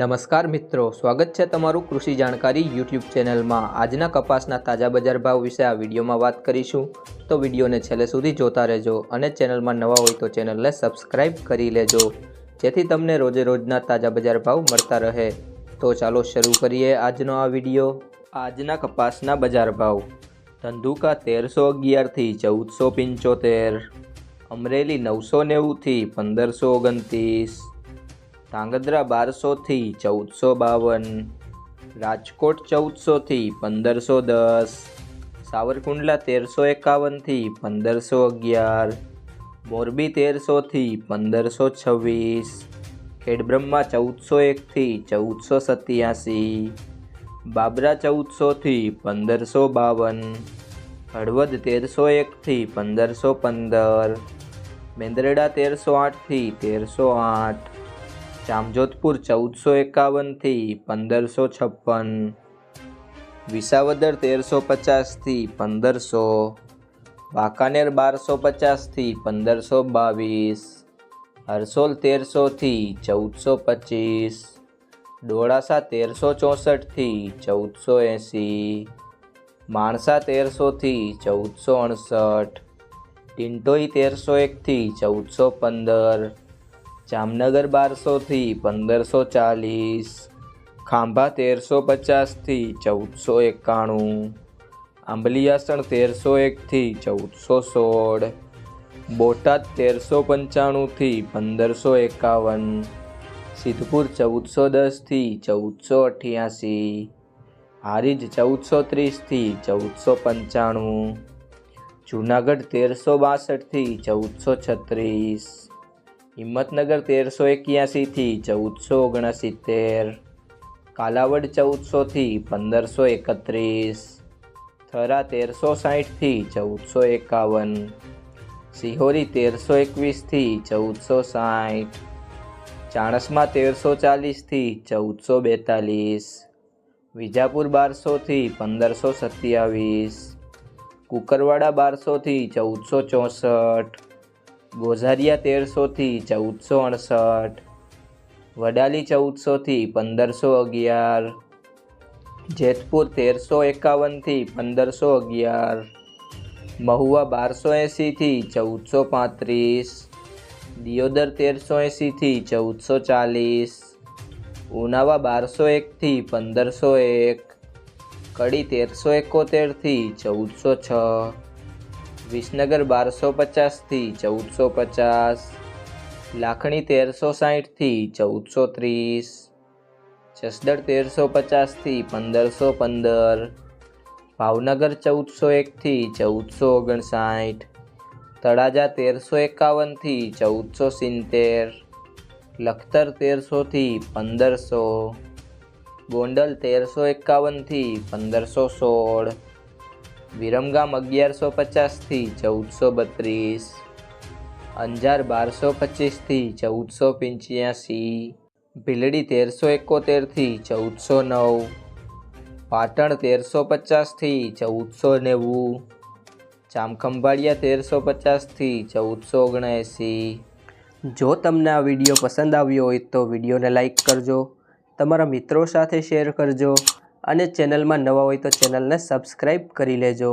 નમસ્કાર મિત્રો, સ્વાગત છે તમારું કૃષિ જાણકારી યુટ્યુબ ચેનલમાં। આજના કપાસના તાજા બજાર ભાવ વિશે આ વિડીયોમાં વાત કરીશું, તો વિડીયોને છેલ્લે સુધી જોતા રહેજો અને ચેનલમાં નવા હોય તો ચેનલને સબસ્ક્રાઇબ કરી લેજો, જેથી તમને રોજે રોજના તાજા બજાર ભાવ મળતા રહે। તો ચાલો શરૂ કરીએ આજનો આ વિડીયો। આજના કપાસના બજાર ભાવ: ધંધુકા 1311 થી 1475, અમરેલી 990 થી 1529, ધાંગધ્રા 1200 થી 1452, રાજકોટ 1400 થી 1510, સાવરકુંડલા 1351 થી 1511, મોરબી 1300 થી 1526, ખેડબ્રહ્મા 1401 થી 1487, બાબરા 1400 થી 1552, હળવદ 1301 થી 1515, મેંદરડા 1308 થી 1308, જામજોધપુર 1451 થી 1556, વિસાવદર 1350 થી 1500, વાંકાનેર 1250 થી 1522, હરસોલ 1300 થી 1425, ડોળાસા 1364 થી 1480, માણસા 1300 થી 1468, ટિન્ટોઈ 1301 થી 1415, જામનગર 1200 થી 1540, ખાંભા 1350 થી 1491, આંબલિયાસણ 1301 થી 1416, બોટાદ 1395 થી 1551, સિદ્ધપુર 1410 થી 1488, હારીજ 1430 થી 1495, જૂનાગઢ 1362 થી 1436, હિંમતનગર 1381 થી 1469, કાલાવડ 1400 થી 1531, થરા 1360 થી 1451, સિહોરી 1321 થી 1460, ચાણસ્મા 1340 થી 1442, વિજાપુર 1200 થી 1527, કુકરવાડા 1200 થી 1464, ગોઝારિયા 1300 થી 1468, વડાલી 1400 થી 1511, જેતપુર 1351 થી 1511, મહુવા 1280 થી 1435, દિયોદર 1380 થી 1440, ઉનાવા 1201 થી 1501, કડી 1371 થી 1406, વિસનગર 1250 થી 1450, લાખણી 1360 થી 1430, જસદણ 1350 થી 1515, ભાવનગર 1401 થી 1459, તળાજા 1351 થી 1470, લખતર 1300 થી 1500, ગોંડલ 1351 થી 1516, વિરમગામ 1150 થી 1432, અંજાર 1225 થી 1485, ભીલડી 1371 થી 1409, પાટણ 1350 થી 1490, જામખંભાળિયા 1350 થી 1479। જો તમને આ વિડીયો પસંદ આવ્યો હોય તો વિડીયોને લાઈક કરજો, તમારા મિત્રો સાથે શેર કરજો અને ચેનલમાં નવા હોય તો ચેનલને સબસ્ક્રાઈબ કરી લેજો।